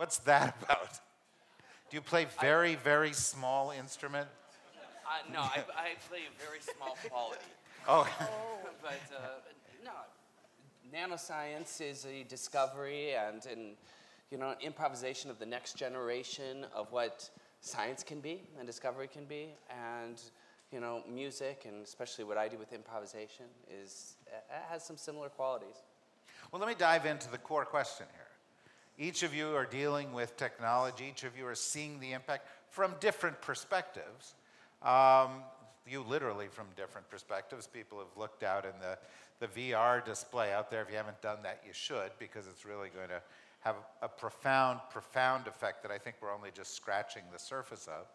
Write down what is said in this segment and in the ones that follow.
What's that about? Do you play very, very small instrument? No, I play a very small quality. Oh. But no, nanoscience is a discovery and an improvisation of the next generation of what science can be and discovery can be, and music, and especially what I do with improvisation, has some similar qualities. Well, let me dive into the core question here. Each of you are dealing with technology. Each of you are seeing the impact from different perspectives. You literally from different perspectives. People have looked out in the VR display out there. If you haven't done that, you should, because it's really going to have a profound, profound effect that I think we're only just scratching the surface of.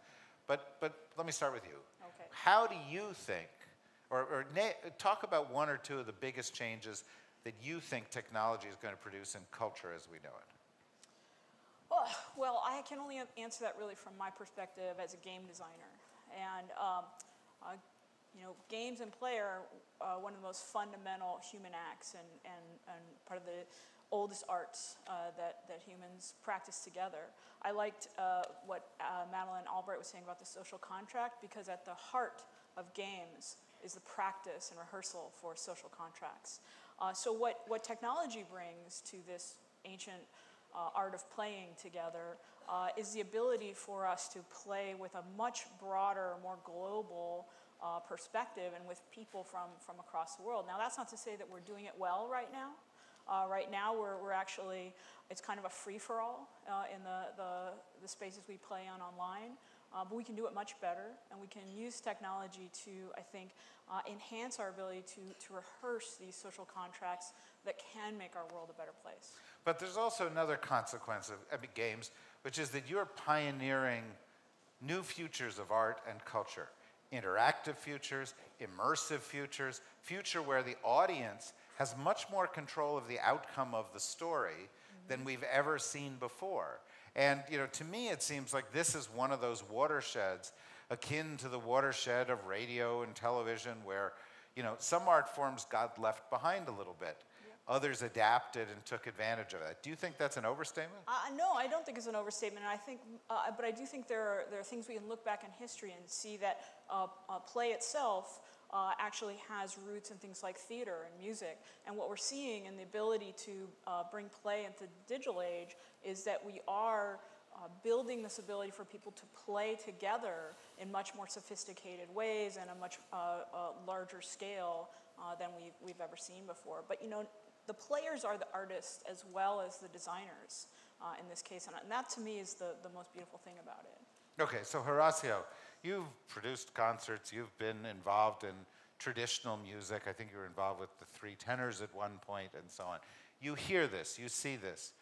But let me start with you. Okay. How do you think, or talk about one or two of the biggest changes that you think technology is going to produce in culture as we know it? Well, I can only answer that really from my perspective as a game designer. And games and play are one of the most fundamental human acts and part of the oldest arts that humans practice together. I liked what Madeleine Albright was saying about the social contract, because at the heart of games is the practice and rehearsal for social contracts. So what technology brings to this ancient art of playing together is the ability for us to play with a much broader, more global perspective, and with people from across the world. Now, that's not to say that we're doing it well right now. Right now, we're actually, it's kind of a free-for-all in the spaces we play on online. But we can do it much better, and we can use technology to, I think, enhance our ability to rehearse these social contracts that can make our world a better place. But there's also another consequence of games, which is that you're pioneering new futures of art and culture. Interactive futures, immersive futures, future where the audience has much more control of the outcome of the story than we've ever seen before. And to me, it seems like this is one of those watersheds, akin to the watershed of radio and television, where some art forms got left behind a little bit. Others adapted and took advantage of that. Do you think that's an overstatement? No, I don't think it's an overstatement. And I think, but I do think there are things we can look back in history and see that play itself actually has roots in things like theater and music. And what we're seeing in the ability to bring play into the digital age is that we are building this ability for people to play together in much more sophisticated ways and a much larger scale than we've ever seen before. But the players are the artists as well as the designers in this case, and that to me is the most beautiful thing about it. Okay, so Horacio, you've produced concerts, you've been involved in traditional music. I think you were involved with the Three Tenors at one point and so on. You hear this, you see this.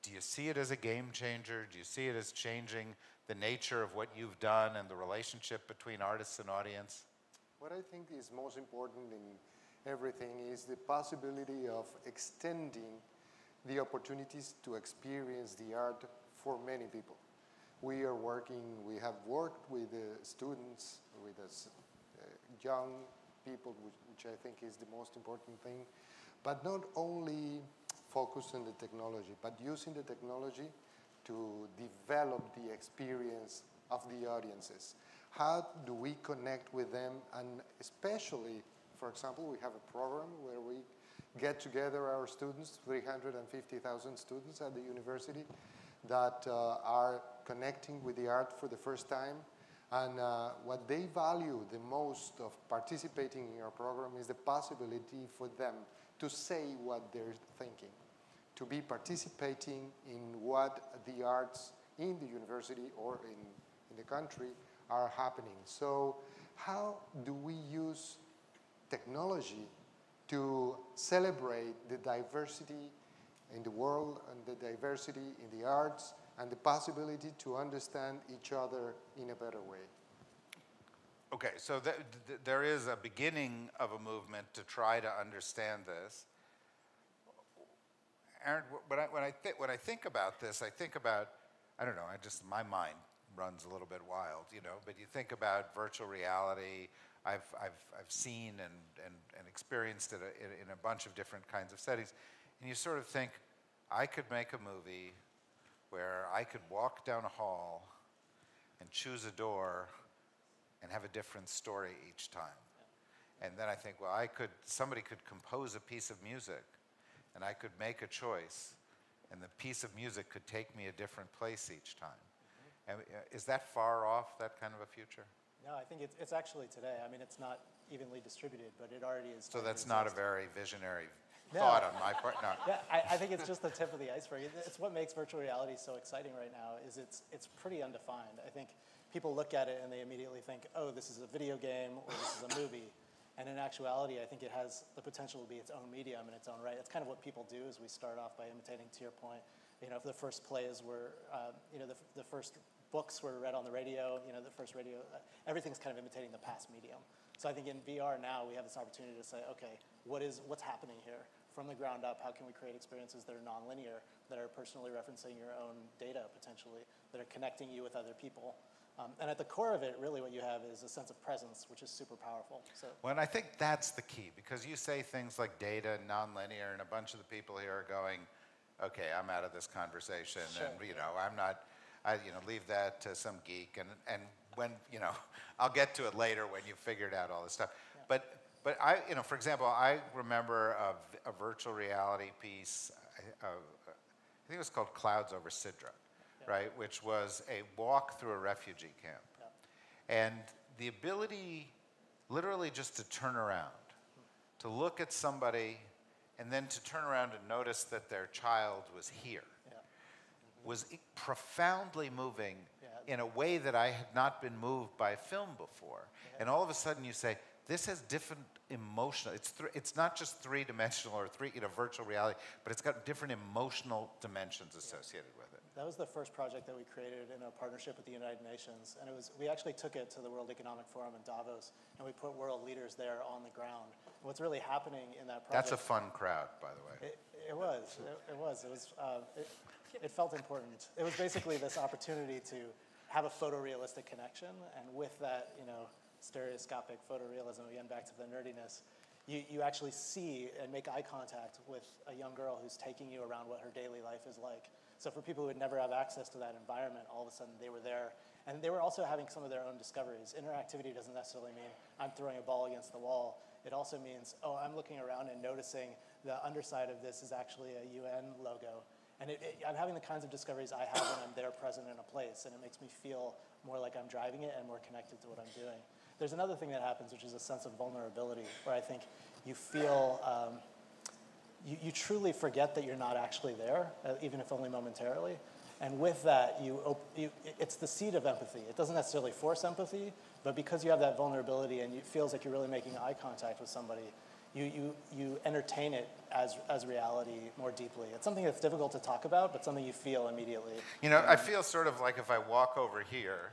Do you see it as a game changer? Do you see it as changing the nature of what you've done and the relationship between artists and audience? What I think is most important in everything is the possibility of extending the opportunities to experience the art for many people. We have worked with students, with young people, which I think is the most important thing, but not only focus on the technology, but using the technology to develop the experience of the audiences. How do we connect with them? And especially, for example, we have a program where we get together our students, 350,000 students at the university that are connecting with the art for the first time. And what they value the most of participating in our program is the possibility for them to say what they're thinking, to be participating in what the arts in the university or in the country are happening. So how do we use technology to celebrate the diversity in the world and the diversity in the arts and the possibility to understand each other in a better way? Okay, so there is a beginning of a movement to try to understand this. Aaron, when I think about this, I think about, I don't know, my mind runs a little bit wild, but you think about virtual reality. I've seen and experienced it in a bunch of different kinds of settings, and you sort of think, I could make a movie where I could walk down a hall and choose a door and have a different story each time. And then I think, well, somebody could compose a piece of music, and I could make a choice, and the piece of music could take me a different place each time. And is that far off, that kind of a future? No, I think it's actually today. I mean, it's not evenly distributed, but it already is. So that's not a very visionary thought on my part. No. Yeah, I think it's just the tip of the iceberg. It's what makes virtual reality so exciting right now. Is it's pretty undefined. I think people look at it and they immediately think, oh, this is a video game or this is a movie. And in actuality, I think it has the potential to be its own medium in its own right. It's kind of what people do is we start off by imitating, to your point. You know, if the first plays were, the first books were read on the radio, the first radio, everything's kind of imitating the past medium. So I think in VR now, we have this opportunity to say, okay, what's happening here? From the ground up, how can we create experiences that are nonlinear, that are personally referencing your own data, potentially, that are connecting you with other people? And at the core of it, really what you have is a sense of presence, which is super powerful. So. Well, and I think that's the key, because you say things like data, nonlinear, and a bunch of the people here are going, okay, I'm out of this conversation, Sure. and I'm not, leave that to some geek, and when, I'll get to it later when you've figured out all this stuff. Yeah. But I, for example, I remember a virtual reality piece, I think it was called Clouds over Sidra. Right, which was a walk through a refugee camp. Yeah. And the ability literally just to turn around, to look at somebody and then to turn around and notice that their child was here, was profoundly moving in a way that I had not been moved by film before. Yeah. And all of a sudden you say, this has different emotional, it's not just three-dimensional or virtual reality, but it's got different emotional dimensions associated with it. That was the first project that we created in a partnership with the United Nations. And we actually took it to the World Economic Forum in Davos, and we put world leaders there on the ground. And what's really happening in that project... That's a fun crowd, by the way. It felt important. It was basically this opportunity to have a photorealistic connection, and with that, stereoscopic photorealism, again, back to the nerdiness, you actually see and make eye contact with a young girl who's taking you around what her daily life is like. So for people who would never have access to that environment, all of a sudden they were there. And they were also having some of their own discoveries. Interactivity doesn't necessarily mean I'm throwing a ball against the wall. It also means, oh, I'm looking around and noticing the underside of this is actually a UN logo. And I'm having the kinds of discoveries I have when I'm there present in a place, and it makes me feel more like I'm driving it and more connected to what I'm doing. There's another thing that happens, which is a sense of vulnerability, where I think you feel, you truly forget that you're not actually there, even if only momentarily. And with that, it's the seed of empathy. It doesn't necessarily force empathy, but because you have that vulnerability and it feels like you're really making eye contact with somebody, you entertain it as reality more deeply. It's something that's difficult to talk about, but something you feel immediately. I feel sort of like if I walk over here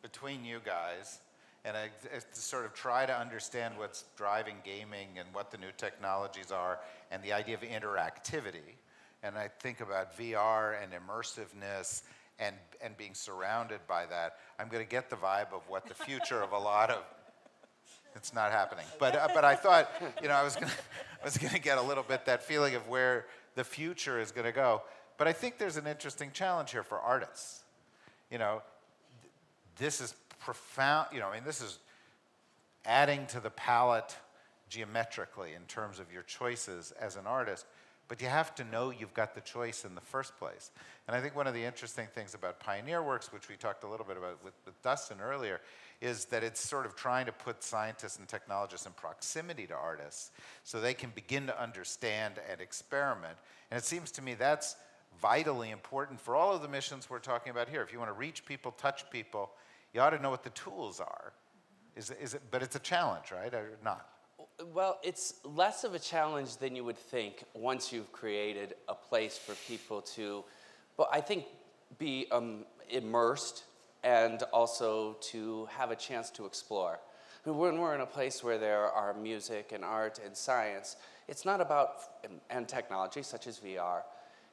between you guys, and I sort of try to understand what's driving gaming and what the new technologies are and the idea of interactivity. And I think about VR and immersiveness and being surrounded by that. I'm going to get the vibe of what the future of a lot of... It's not happening. But I thought, I was going to get a little bit that feeling of where the future is going to go. But I think there's an interesting challenge here for artists. This is profound, this is adding to the palette geometrically in terms of your choices as an artist, but you have to know you've got the choice in the first place. And I think one of the interesting things about Pioneer Works, which we talked a little bit about with Dustin earlier, is that it's sort of trying to put scientists and technologists in proximity to artists so they can begin to understand and experiment. And it seems to me that's vitally important for all of the missions we're talking about here. If you want to reach people, touch people, you ought to know what the tools are. But it's a challenge, right, or not? Well, it's less of a challenge than you would think once you've created a place for people to, but I think, be immersed and also to have a chance to explore. When we're in a place where there are music and art and science, it's not about, and technology such as VR,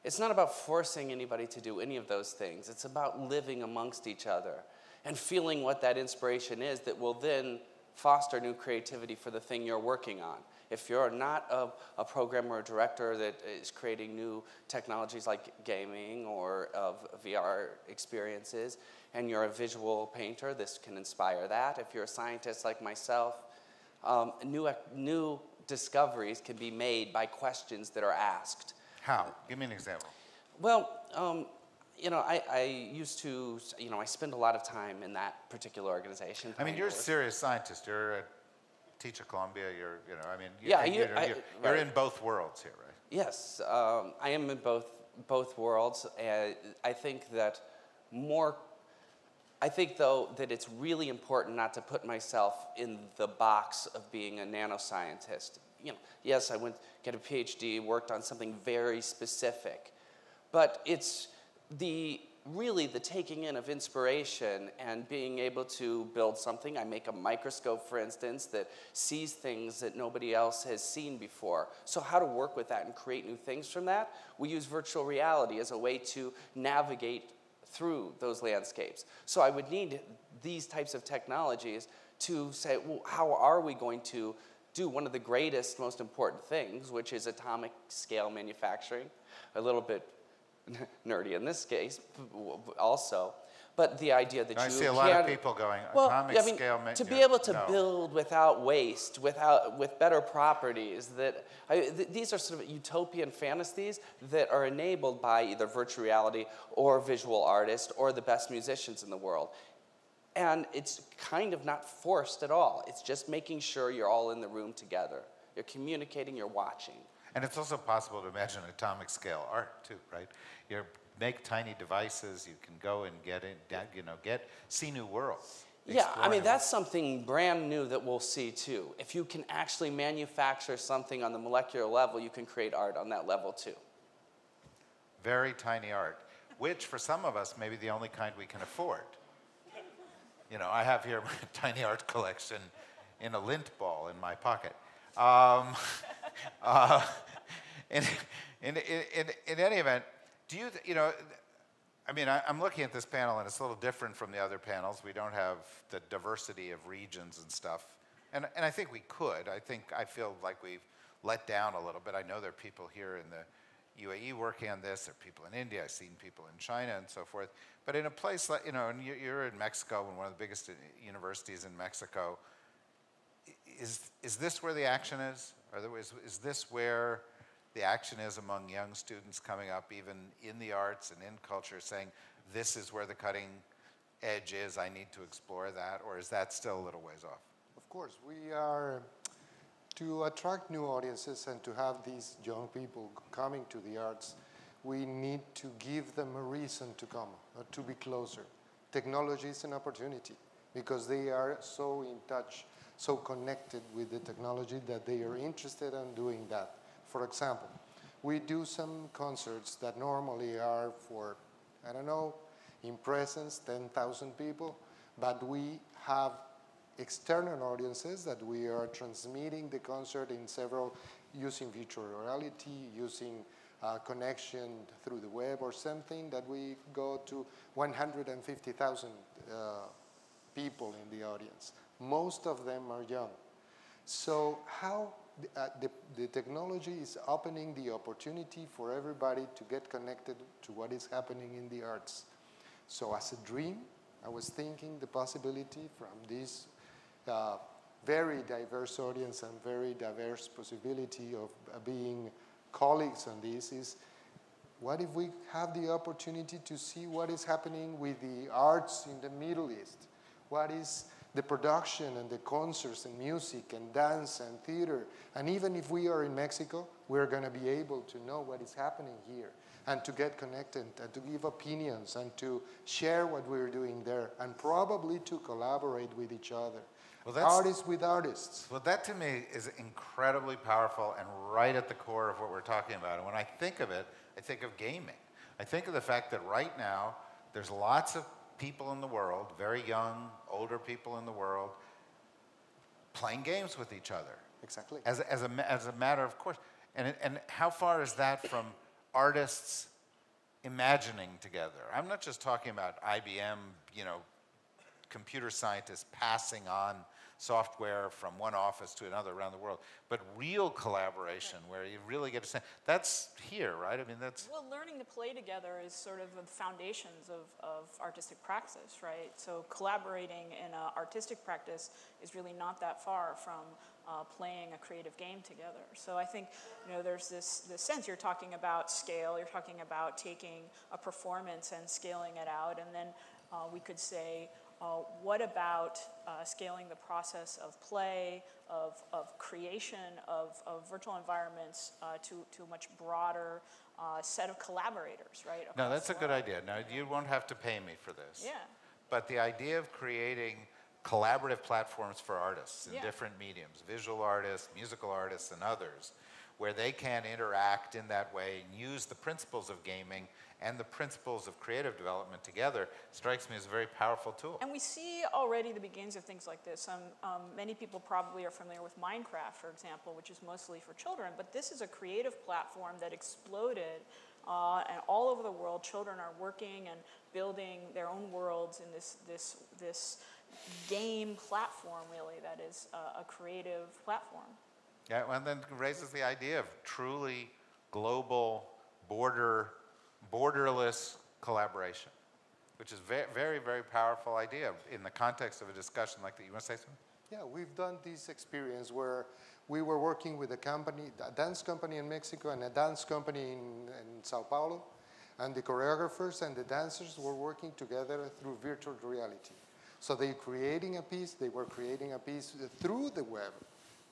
it's not about forcing anybody to do any of those things. It's about living amongst each other and feeling what that inspiration is that will then foster new creativity for the thing you're working on. If you're not a programmer or director that is creating new technologies like gaming or of VR experiences, and you're a visual painter, this can inspire that. If you're a scientist like myself, new discoveries can be made by questions that are asked. How? Give me an example. Well, I used to, I spend a lot of time in that particular organization. I mean, you're a serious scientist. You're a teacher at Columbia. You're in both worlds here, right? Yes, I am in both worlds. I think though that it's really important not to put myself in the box of being a nanoscientist. Yes, I went get a PhD, worked on something very specific, but it's really the taking in of inspiration and being able to build something. I make a microscope, for instance, that sees things that nobody else has seen before. So how to work with that and create new things from that? We use virtual reality as a way to navigate through those landscapes. So I would need these types of technologies to say, well, how are we going to do one of the greatest, most important things, which is atomic scale manufacturing? A little bit nerdy in this case, also, but the idea that I see a lot of people going, atomic scale. To be able to build without waste, with better properties, these are sort of utopian fantasies that are enabled by either virtual reality or visual artists or the best musicians in the world. And it's kind of not forced at all. It's just making sure you're all in the room together. You're communicating, you're watching. And it's also possible to imagine atomic scale art too, right? You make tiny devices. You can go and see new worlds. Yeah, I mean that's something brand new that we'll see too. If you can actually manufacture something on the molecular level, you can create art on that level too. Very tiny art, which for some of us may be the only kind we can afford. I have here my tiny art collection in a lint ball in my pocket. In any event, I'm looking at this panel and it's a little different from the other panels. We don't have the diversity of regions and stuff. And I think we could. I feel like we've let down a little bit. I know there are people here in the UAE working on this. There are people in India. I've seen people in China and so forth. But in a place like, and you're in Mexico, in one of the biggest universities in Mexico. Is this where the action is? Is this where the action is among young students coming up, even in the arts and in culture, saying, this is where the cutting edge is, I need to explore that? Or is that still a little ways off? Of course, we are, to attract new audiences and to have these young people coming to the arts, we need to give them a reason to come, to be closer. Technology is an opportunity because they are so in touch, so connected with the technology that they are interested in doing that. For example, we do some concerts that normally are for, in presence, 10,000 people, but we have external audiences that we are transmitting the concert in several, using virtual reality, using connection through the web or something, that we go to 150,000 people in the audience. Most of them are young. So how the technology is opening the opportunity for everybody to get connected to what is happening in the arts. So as a dream, I was thinking the possibility from this very diverse audience and very diverse possibility of being colleagues on this is, what if we have the opportunity to see what is happening with the arts in the Middle East? What is the production and the concerts and music and dance and theater? And even if we are in Mexico, we're going to be able to know what is happening here and to get connected and to give opinions and to share what we're doing there and probably to collaborate with each other. Well, artists with artists. Well, that to me is incredibly powerful and right at the core of what we're talking about. And when I think of it, I think of gaming. I think of the fact that right now there's lots of people in the world, very young, older people in the world, playing games with each other. Exactly. As a matter of course. And how far is that from artists imagining together? I'm not just talking about IBM, computer scientists passing on software from one office to another around the world, but real collaboration where you really get a sense. That's here, right? I mean, that's... Well, learning to play together is sort of the foundations of artistic practice, right? So collaborating in an artistic practice is really not that far from playing a creative game together. So I think, there's this sense, you're talking about scale, you're talking about taking a performance and scaling it out, and then we could say, what about scaling the process of play, of creation, of virtual environments to a much broader set of collaborators, right? No, that's a good idea. Now, you won't have to pay me for this. Yeah. But the idea of creating collaborative platforms for artists in different mediums, visual artists, musical artists, and others, where they can interact in that way and use the principles of gaming and the principles of creative development together, strikes me as a very powerful tool. And we see already the beginnings of things like this. Many people probably are familiar with Minecraft, for example, which is mostly for children, but this is a creative platform that exploded, and all over the world, children are working and building their own worlds in this game platform, really, that is a creative platform. Yeah, and then raises the idea of truly global, borderless collaboration, which is very, very, very powerful idea in the context of a discussion like that. You want to say something? Yeah, we've done this experience where we were working with a dance company in Mexico and a dance company in Sao Paulo, and the choreographers and the dancers were working together through virtual reality. So they were creating a piece through the web,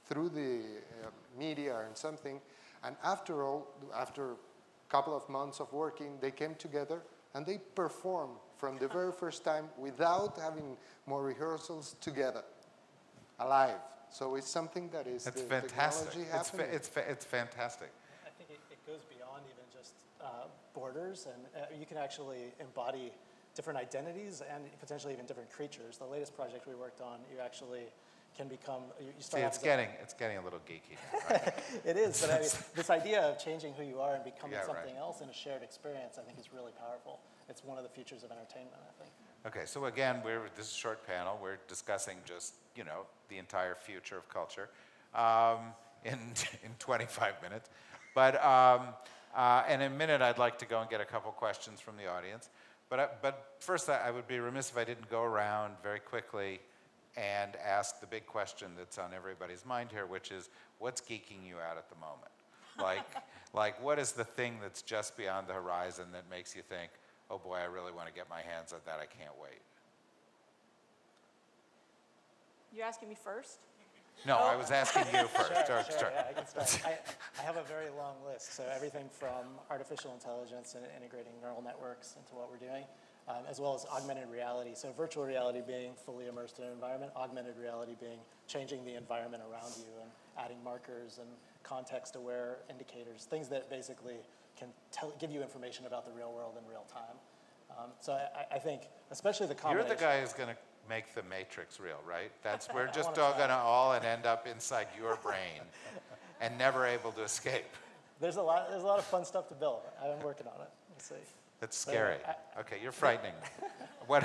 through the media and something, and after a couple of months of working, they came together and they performed from the very first time without having more rehearsals together, alive. So it's something that is it's the fantastic. Technology happening. It's fantastic. I think it goes beyond even just borders, and you can actually embody different identities and potentially even different creatures. The latest project we worked on, you actually can become, you start See, it's getting a little geeky now, right? It is, but I mean, this idea of changing who you are and becoming something else in a shared experience, I think is really powerful. It's one of the futures of entertainment, I think. Okay, so again, this is a short panel. We're discussing just, the entire future of culture in 25 minutes. But in a minute, I'd like to go and get a couple questions from the audience. But first, I would be remiss if I didn't go around very quickly and ask the big question that's on everybody's mind here, which is, what's geeking you out at the moment? Like what is the thing that's just beyond the horizon that makes you think, oh boy, I really want to get my hands on that, I can't wait? You're asking me first? No, I was asking you first. Sure. Yeah, I can start. I have a very long list, so everything from artificial intelligence and integrating neural networks into what we're doing, as well as augmented reality. So virtual reality being fully immersed in an environment, augmented reality being changing the environment around you and adding markers and context-aware indicators, things that basically can give you information about the real world in real time. So I think, especially the combination. You're the guy who's going to make the matrix real, right? We're just all going to all end up inside your brain and never able to escape. There's a lot of fun stuff to build. I've been working on it. We'll see. That's scary. Okay, you're frightening me. What?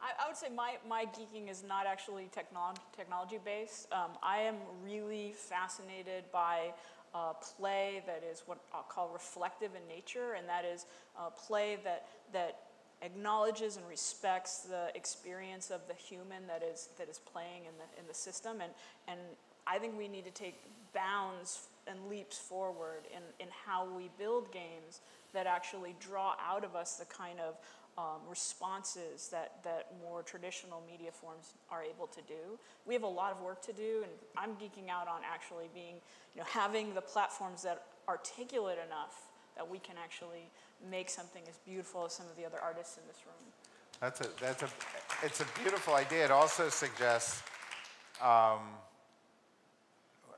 I would say my geeking is not actually technology-based. I am really fascinated by play that is what I'll call reflective in nature, and that is play that acknowledges and respects the experience of the human that is playing in the system, and I think we need to take bounds and leaps forward in how we build games that actually draw out of us the kind of responses that more traditional media forms are able to do. We have a lot of work to do, and I'm geeking out on actually being, having the platforms that articulate enough that we can actually make something as beautiful as some of the other artists in this room. It's a beautiful idea. It also suggests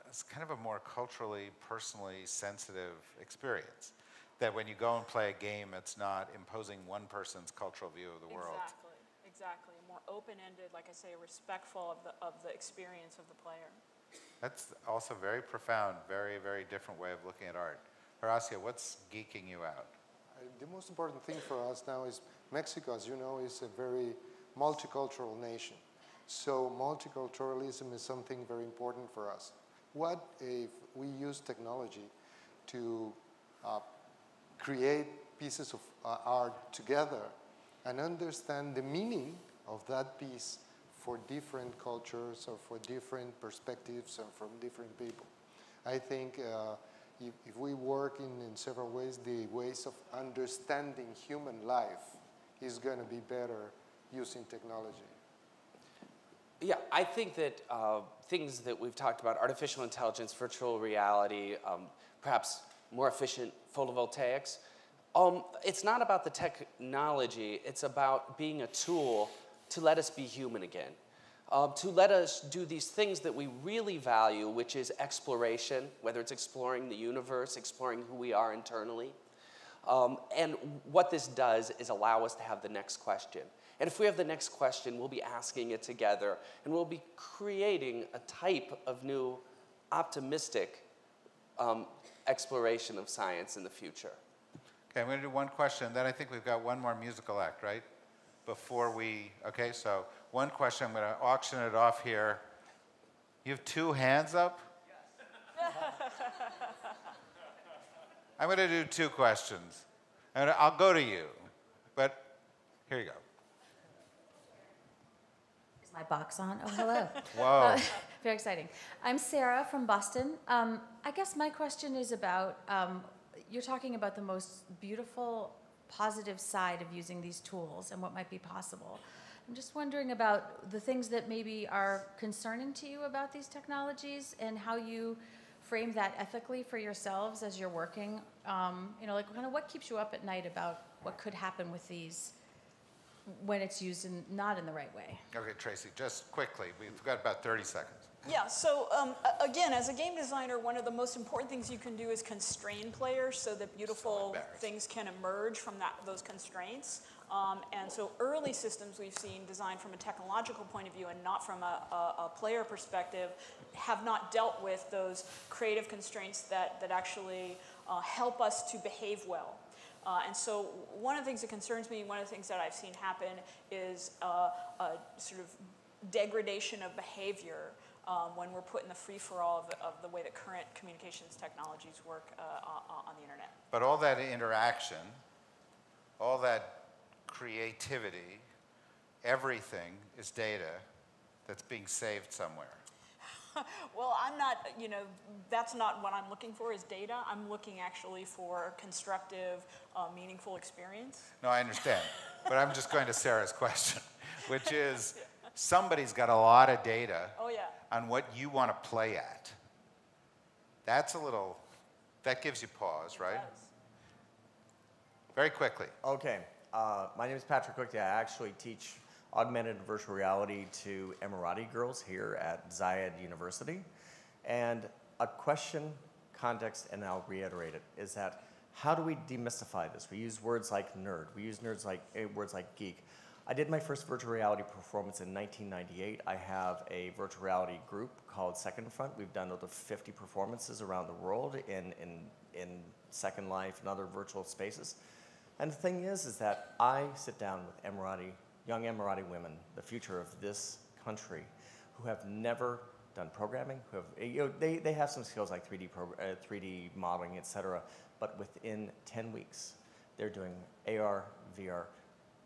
it's kind of a more culturally, personally sensitive experience. That when you go and play a game, it's not imposing one person's cultural view of the world. Exactly. More open-ended, like I say, respectful of the experience of the player. That's also very profound, very, very different way of looking at art. Horacio, what's geeking you out? The most important thing for us now is Mexico, as you know, is a very multicultural nation. So multiculturalism is something very important for us. What if we use technology to create pieces of art together and understand the meaning of that piece for different cultures or for different perspectives and from different people? I think if we work in several ways, the ways of understanding human life is going to be better using technology. Yeah, I think that things that we've talked about, artificial intelligence, virtual reality, perhaps more efficient photovoltaics, it's not about the technology, it's about being a tool to let us be human again. To let us do these things that we really value, which is exploration, whether it's exploring the universe, exploring who we are internally. And what this does is allow us to have the next question. And if we have the next question, we'll be asking it together, and we'll be creating a type of new optimistic exploration of science in the future. Okay, I'm going to do one question, then I think we've got one more musical act, right? Before we, okay, so one question, I'm going to auction it off here. You have 2 hands up? Yes. I'm going to do 2 questions. And I'll go to you, but here you go. Is my box on? Oh, hello. Whoa. Very exciting. I'm Sarah from Boston. I guess my question is about, you're talking about the most beautiful, positive side of using these tools and what might be possible. I'm just wondering about the things that maybe are concerning to you about these technologies and how you frame that ethically for yourselves as you're working. You know, like kind of what keeps you up at night about what could happen with these when it's used not in the right way. Okay, Tracy, just quickly. We've got about 30 seconds. Yeah, so again, as a game designer, one of the most important things you can do is constrain players so that beautiful things can emerge from those constraints. And so early systems we've seen designed from a technological point of view and not from a player perspective have not dealt with those creative constraints that actually help us to behave well. And so one of the things that concerns me, one of the things that I've seen happen is a sort of degradation of behavior when we're put in the free-for-all of the way that current communications technologies work on the internet. But all that interaction, all that creativity, everything is data that's being saved somewhere. Well, I'm not, you know, that's not what I'm looking for is data. I'm looking actually for constructive, meaningful experience. No, I understand. But I'm just going to Sarah's question, which is somebody's got a lot of data on what you want to play at. That's a little, that gives you pause, right? It does. Very quickly. Okay. My name is Patrick Cook. I actually teach augmented virtual reality to Emirati girls here at Zayed University. And a question, context, and I'll reiterate it, is that how do we demystify this? We use words like nerd. We use words like geek. I did my first virtual reality performance in 1998. I have a virtual reality group called Second Front. We've done over 50 performances around the world in Second Life and other virtual spaces. And the thing is that I sit down with young Emirati women, the future of this country, who have never done programming, who have, you know, they have some skills like 3D modeling, etc. But within 10 weeks, they're doing AR, VR,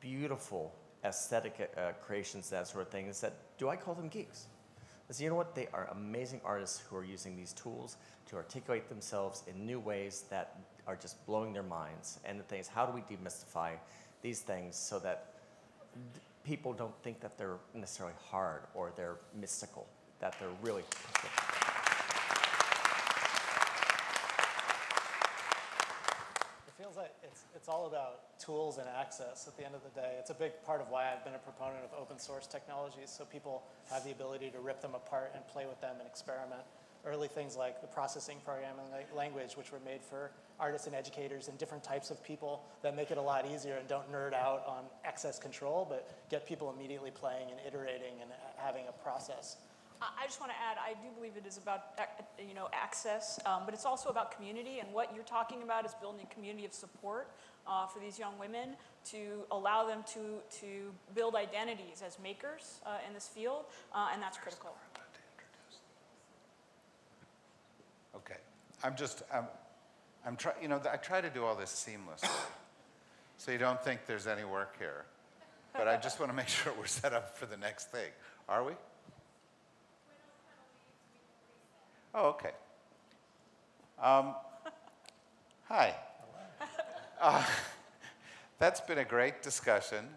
beautiful aesthetic creations, that sort of thing. Is that, do I call them geeks? I said, you know what? They are amazing artists who are using these tools to articulate themselves in new ways that are just blowing their minds. And the thing is, how do we demystify these things so that people don't think that they're necessarily hard or they're mystical, that they're really It feels like it's all about tools and access at the end of the day. It's a big part of why I've been a proponent of open source technologies, so people have the ability to rip them apart and play with them and experiment. Early things like the processing programming language, which were made for artists and educators and different types of people that make it a lot easier and don't nerd out on access control, but get people immediately playing and iterating and having a process. I just want to add, I do believe it is about access, but it's also about community, and what you're talking about is building a community of support for these young women to allow them to build identities as makers in this field, and that's critical. Okay, I try to do all this seamlessly, so you don't think there's any work here, but I just want to make sure we're set up for the next thing. Are we? Oh, okay. Hi. That's been a great discussion.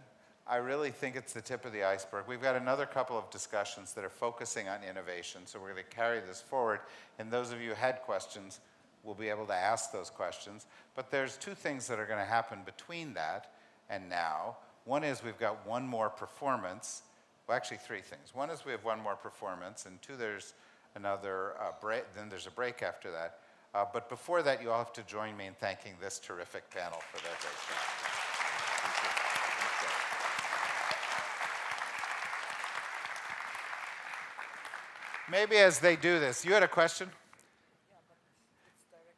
I really think it's the tip of the iceberg. We've got another couple of discussions that are focusing on innovation, so we're going to carry this forward. And those of you who had questions will be able to ask those questions. But there's two things that are going to happen between that and now. One is we've got one more performance. Well, actually, three things. One is we have one more performance, and two, there's another break. Then there's a break after that. But before that, you all have to join me in thanking this terrific panel for their great job. Maybe as they do this, you had a question? Yeah, but it's directed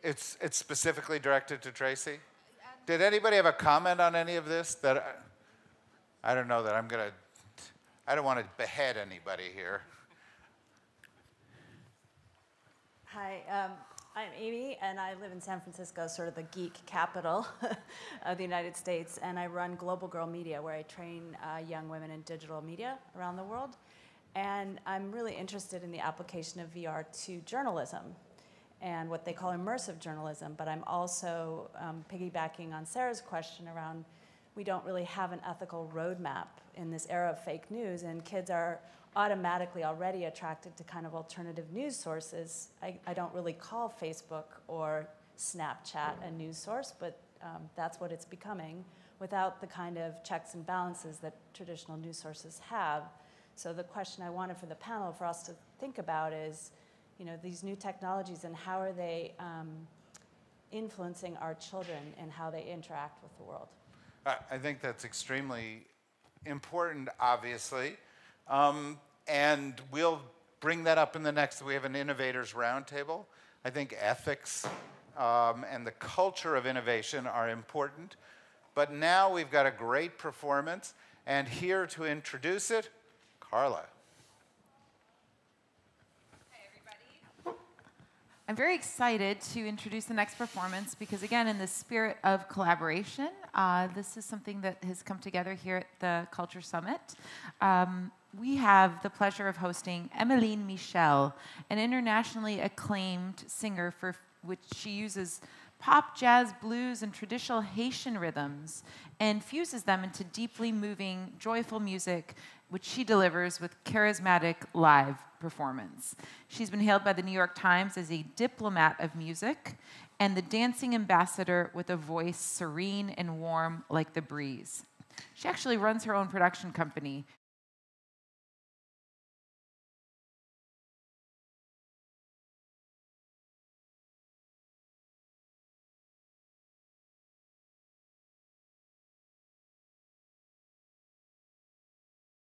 to Tracy. It's specifically directed to Tracy? Did anybody have a comment on any of this? That I don't know that I don't want to behead anybody here. Hi, I'm Amy, and I live in San Francisco, sort of the geek capital of the United States, and I run Global Girl Media, where I train young women in digital media around the world. And I'm really interested in the application of VR to journalism and what they call immersive journalism, but I'm also piggybacking on Sarah's question around we don't really have an ethical roadmap in this era of fake news, and kids are automatically already attracted to kind of alternative news sources. I don't really call Facebook or Snapchat a news source, but that's what it's becoming without the kind of checks and balances that traditional news sources have. So the question I wanted for the panel for us to think about is, these new technologies and how are they influencing our children and how they interact with the world? I think that's extremely important, obviously. And we'll bring that up in the next, we have an Innovators Roundtable. I think ethics and the culture of innovation are important. But now we've got a great performance, and here to introduce it, Carla. Hi, everybody. I'm very excited to introduce the next performance because, again, in the spirit of collaboration, this is something that has come together here at the Culture Summit. We have the pleasure of hosting Emmeline Michel, an internationally acclaimed singer for which she uses pop, jazz, blues, and traditional Haitian rhythms and fuses them into deeply moving, joyful music, which she delivers with charismatic live performance. She's been hailed by the New York Times as a diplomat of music and the dancing ambassador with a voice serene and warm like the breeze. She actually runs her own production company,